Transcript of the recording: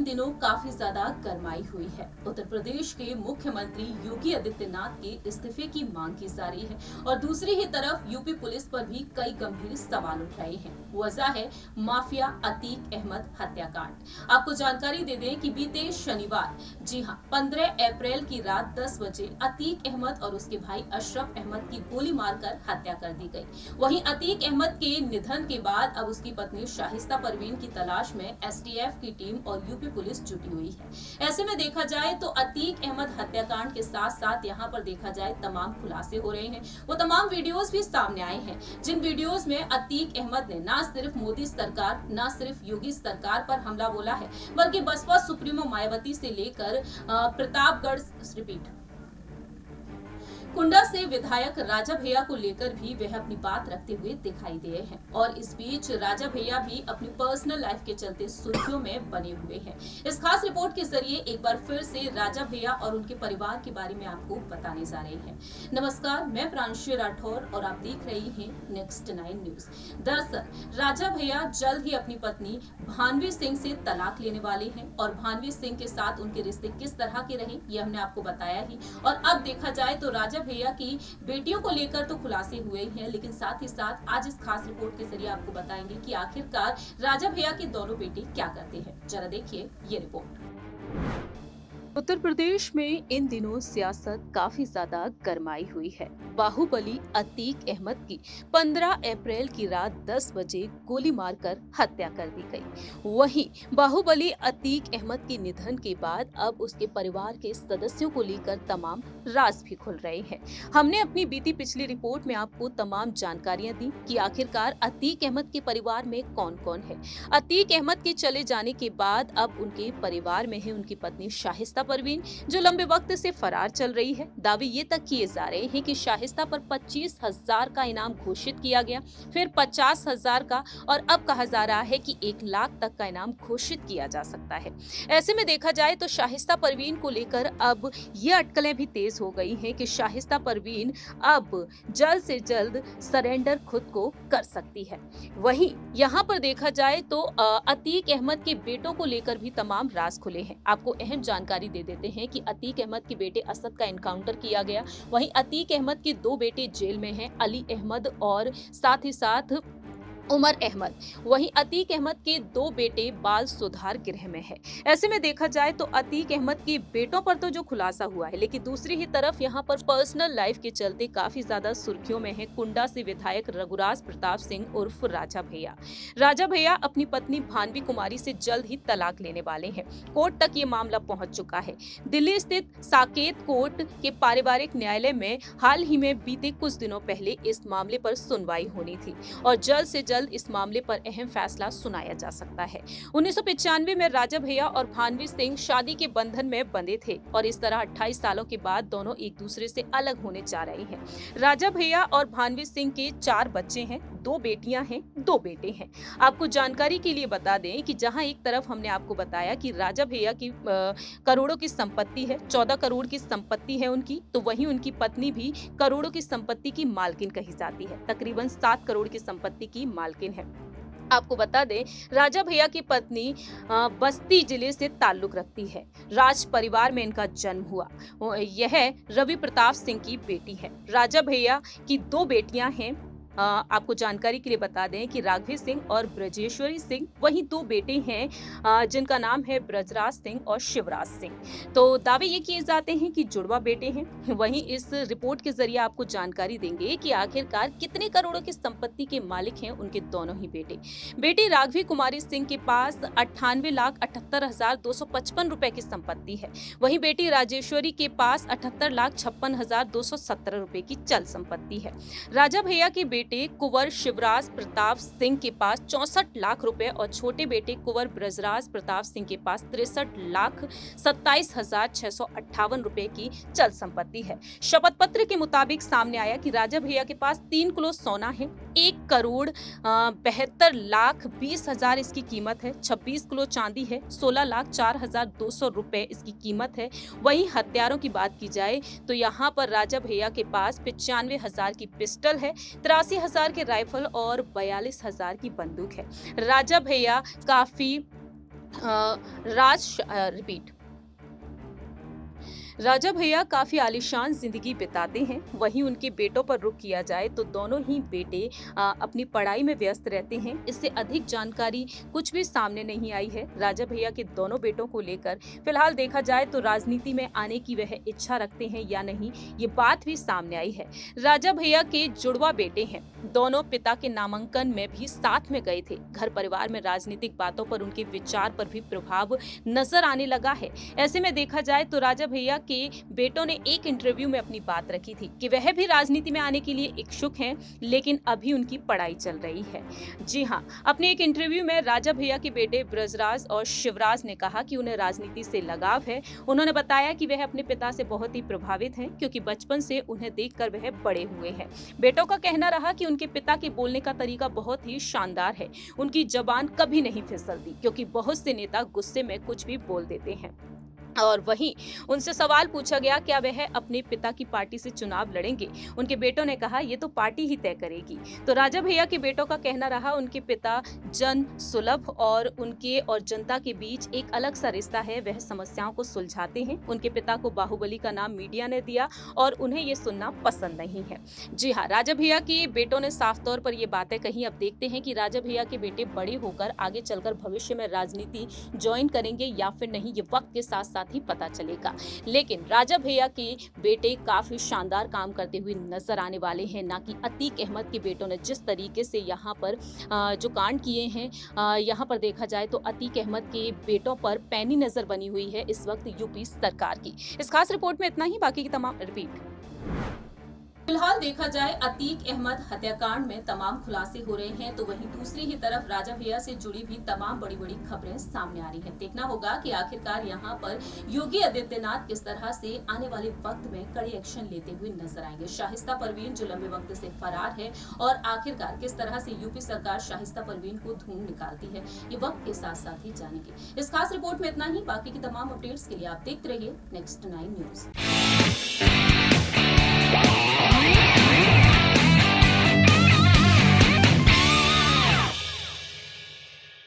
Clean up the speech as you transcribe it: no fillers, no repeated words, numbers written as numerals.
दिनों काफी ज्यादा गरमाई हुई है। उत्तर प्रदेश के मुख्यमंत्री योगी आदित्यनाथ के इस्तीफे की मांग की जा रही है और दूसरी ही तरफ यूपी पुलिस पर भी कई गंभीर सवाल उठ रहे हैं। वजह है माफिया अतीक अहमद हत्याकांड। आपको जानकारी दे दें कि बीते शनिवार, जी हां, 15 अप्रैल की रात 10 बजे अतीक अहमद और उसके भाई अशरफ अहमद की गोली मारकर हत्या कर दी गई। वहीं अतीक अहमद के निधन के बाद अब उसकी पत्नी शाहिस्ता परवीन की तलाश में एसटीएफ की टीम और यूपी पुलिस जुटी हुई है। ऐसे में देखा जाए तो अतीक अहमद हत्याकांड के साथ साथ यहाँ पर देखा जाए तमाम खुलासे हो रहे हैं। वो तमाम वीडियोस भी सामने आए हैं जिन वीडियोस में अतीक अहमद ने न सिर्फ मोदी सरकार, न सिर्फ योगी सरकार पर हमला बोला है, बल्कि बसपा सुप्रीमो मायावती से लेकर प्रतापगढ़ रिपीट कुंडा से विधायक राजा भैया को लेकर भी वह अपनी बात रखते हुए दिखाई दिए हैं। और इस बीच राजा भैया भी अपनी पर्सनल लाइफ के चलते सुर्खियों में बने हुए हैं। इस खास रिपोर्ट के जरिए एक बार फिर से राजा भैया और उनके परिवार के बारे में आपको बताने जा रहे हैं। नमस्कार, मैं प्रांशु राठौर और आप देख रहे हैं नेक्स्ट 9 न्यूज। दरअसल राजा भैया जल्द ही अपनी पत्नी भानवी सिंह से तलाक लेने वाले हैं और भानवी सिंह के साथ उनके रिश्ते किस तरह के रहे ये हमने आपको बताया ही। और अब देखा जाए तो राजा भैया की बेटियों को लेकर तो खुलासे हुए ही हैं, लेकिन साथ ही साथ आज इस खास रिपोर्ट के जरिए आपको बताएंगे कि आखिरकार राजा भैया के दोनों बेटे क्या करते हैं। जरा देखिए ये रिपोर्ट। उत्तर प्रदेश में इन दिनों सियासत काफी ज्यादा गरमाई हुई है। बाहुबली अतीक अहमद की 15 अप्रैल की रात 10 बजे गोली मारकर हत्या कर दी गई। वहीं बाहुबली अतीक अहमद के निधन के बाद अब उसके परिवार के सदस्यों को लेकर तमाम राज भी खुल रहे हैं। हमने अपनी बीती पिछली रिपोर्ट में आपको तमाम जानकारियां दी कि आखिरकार अतीक अहमद के परिवार में कौन कौन है। अतीक अहमद के चले जाने के बाद अब उनके परिवार में है उनकी पत्नी शाहिस्ता परवीन, जो लंबे वक्त से फरार चल रही है। दावे ये तक किए जा रहे हैं कि शाहिस्ता पर 25,000 का इनाम घोषित किया गया, फिर 50,000 का, और अब कहा जा रहा है कि 1 लाख तक का इनाम घोषित किया जा सकता है। ऐसे में देखा जाए तो शाहिस्ता परवीन को लेकर अब ये अटकलें भी तेज हो गई हैं कि शाहिस्ता परवीन अब जल्द से जल्द सरेंडर खुद को कर सकती है। वहीं यहाँ पर देखा जाए तो अतीक अहमद के बेटों को लेकर भी तमाम राज खुले हैं। आपको अहम जानकारी दे देते हैं कि अतीक अहमद के बेटे असद का एनकाउंटर किया गया। वहीं अतीक अहमद के 2 बेटे जेल में हैं, अली अहमद और साथ ही साथ उमर अहमद। वहीं अतीक अहमद के 2 बेटे बाल सुधार गृह में है। ऐसे में देखा जाए तो अतीक अहमद के बेटों पर तो जो खुलासा हुआ है, लेकिन दूसरी ही तरफ यहाँ पर पर्सनल लाइफ के चलते काफी ज्यादा सुर्खियों में है कुंडा से विधायक रघुराज प्रताप सिंह उर्फ राजा भैया। राजा भैया अपनी पत्नी भानवी कुमारी से जल्द ही तलाक लेने वाले हैं। कोर्ट तक ये मामला पहुंच चुका है। दिल्ली स्थित साकेत कोर्ट के पारिवारिक न्यायालय में हाल ही में बीते कुछ दिनों पहले इस मामले पर सुनवाई होनी थी और जल्द से जल्द इस मामले पर अहम फैसला सुनाया जा सकता है। 1995 में राजा भैया और भानवी सिंह शादी के बंधन में बंधे थे और इस तरह 28 सालों के बाद दोनों एक दूसरे से अलग होने जा रहे हैं। राजा भैया और भानवी सिंह के 4 बच्चे हैं, 2 बेटियां हैं, 2 बेटे हैं। आपको जानकारी के लिए बता दें कि जहां एक तरफ हमने आपको बताया कि राजा भैया की करोड़ों की संपत्ति है, 14 करोड़ की संपत्ति है उनकी, तो वहीं उनकी पत्नी भी करोड़ों की संपत्ति की मालकिन कही जाती है। तकरीबन 7 करोड़ की संपत्ति की मालकिन है। आपको बता दें राजा भैया की पत्नी बस्ती जिले से ताल्लुक रखती है। राज परिवार में इनका जन्म हुआ। यह रवि प्रताप सिंह की बेटी है। राजा भैया की 2 बेटियां हैं। आपको जानकारी के लिए बता दें कि राघवी सिंह और ब्रजेश्वरी सिंह, वहीं 2 बेटे हैं जिनका नाम है ब्रजराज सिंह और शिवराज सिंह। तो दावे ये किए जाते हैं कि जुड़वा बेटे हैं। वहीं इस रिपोर्ट के जरिए आपको जानकारी देंगे कि आखिरकार कितने करोड़ों की संपत्ति के मालिक हैं उनके दोनों ही बेटे। बेटी राघवी कुमारी सिंह के पास 98,78,255 रुपए की संपत्ति है। वहीं बेटी राजेश्वरी के पास 78,56,217 रुपए की चल संपत्ति है। राजा भैया के बेटे कुंवर शिवराज प्रताप सिंह के पास 64 लाख रुपए और छोटे बेटे कुंवर ब्रजराज प्रताप सिंह के पास 63,27,658 रुपए की चल संपत्ति है। शपथ पत्र के मुताबिक सामने आया कि राजा भैया के पास 3 किलो सोना है, 1 करोड़ 72,20,000 इसकी कीमत है, 26 किलो चांदी है, 16,04,200 रुपए इसकी कीमत है। वहीं हथियारों की बात की जाए तो यहाँ पर राजा भैया के पास 95,000 की पिस्टल है, 83,000 के राइफल और 42,000 की बंदूक है। राजा भैया काफी रिपीट। राजा भैया काफी आलीशान जिंदगी बिताते हैं। वहीं उनके बेटों पर रुख किया जाए तो दोनों ही बेटे अपनी पढ़ाई में व्यस्त रहते हैं। इससे अधिक जानकारी कुछ भी सामने नहीं आई है। राजा भैया के दोनों बेटों को लेकर फिलहाल देखा जाए तो राजनीति में आने की वह इच्छा रखते हैं या नहीं, ये बात भी सामने आई है। राजा भैया के जुड़वा बेटे हैं। दोनों पिता के नामांकन में भी साथ में गए थे। घर परिवार में राजनीतिक बातों पर उनके विचार पर भी प्रभाव नजर आने लगा है। ऐसे में देखा जाए तो राजा भैया के बेटों ने एक इंटरव्यू में अपनी बात रखी थी कि वह भी राजनीति में आने के लिए इच्छुक हैं, लेकिन अभी उनकी पढ़ाई चल रही है। जी हां, अपने एक इंटरव्यू में राजा भैया के बेटे ब्रजराज और शिवराज ने कहा कि उन्हें राजनीति से लगाव है। उन्होंने बताया कि वह अपने पिता से बहुत ही प्रभावित हैं, क्योंकि बचपन से उन्हें देखकर वह बड़े हुए हैं। बेटों का कहना रहा कि उनके पिता के बोलने का तरीका बहुत ही शानदार है। उनकी जबान कभी नहीं फिसलती, क्योंकि बहुत से नेता गुस्से में कुछ भी बोल देते हैं। और वहीं उनसे सवाल पूछा गया क्या वह अपने पिता की पार्टी से चुनाव लड़ेंगे। उनके बेटों ने कहा ये तो पार्टी ही तय करेगी। तो राजा भैया के बेटों का कहना रहा उनके पिता जन सुलभ और उनके और जनता के बीच एक अलग सा रिश्ता है, वह समस्याओं को सुलझाते हैं। उनके पिता को बाहुबली का नाम मीडिया ने दिया और उन्हें ये सुनना पसंद नहीं है। जी हाँ, राजा भैया के बेटों ने साफ तौर पर ये बातें कही। अब देखते हैं कि राजा भैया के बेटे बड़े होकर आगे चलकर भविष्य में राजनीति ज्वाइन करेंगे या फिर नहीं, ये वक्त के साथ साथ ही पता चलेगा। लेकिन राजा भैया के बेटे काफी शानदार काम करते हुए नजर आने वाले हैं, ना कि अतीक अहमद के बेटों ने जिस तरीके से यहाँ पर जो कांड किए हैं। यहाँ पर देखा जाए तो अतीक अहमद के बेटों पर पैनी नजर बनी हुई है इस वक्त यूपी सरकार की। इस खास रिपोर्ट में इतना ही, बाकी की तमाम रिपीट। फिलहाल देखा जाए अतीक अहमद हत्याकांड में तमाम खुलासे हो रहे हैं, तो वहीं दूसरी ही तरफ राजा भैया से जुड़ी भी तमाम बड़ी-बड़ी खबरें सामने आ रही हैं। देखना होगा कि आखिरकार यहां पर योगी आदित्यनाथ किस तरह से आने वाले वक्त में कड़ी एक्शन लेते हुए नजर आएंगे। शाहिस्ता परवीन जो लंबे वक्त से फरार है, और आखिरकार किस तरह से यूपी सरकार शाहिस्ता परवीन को ढूंढ निकालती है, ये वक्त के साथ साथ ही जानेंगे। इस खास रिपोर्ट में इतना ही, बाकी की तमाम अपडेट्स के लिए आप देखते रहिए नेक्स्ट 9 न्यूज।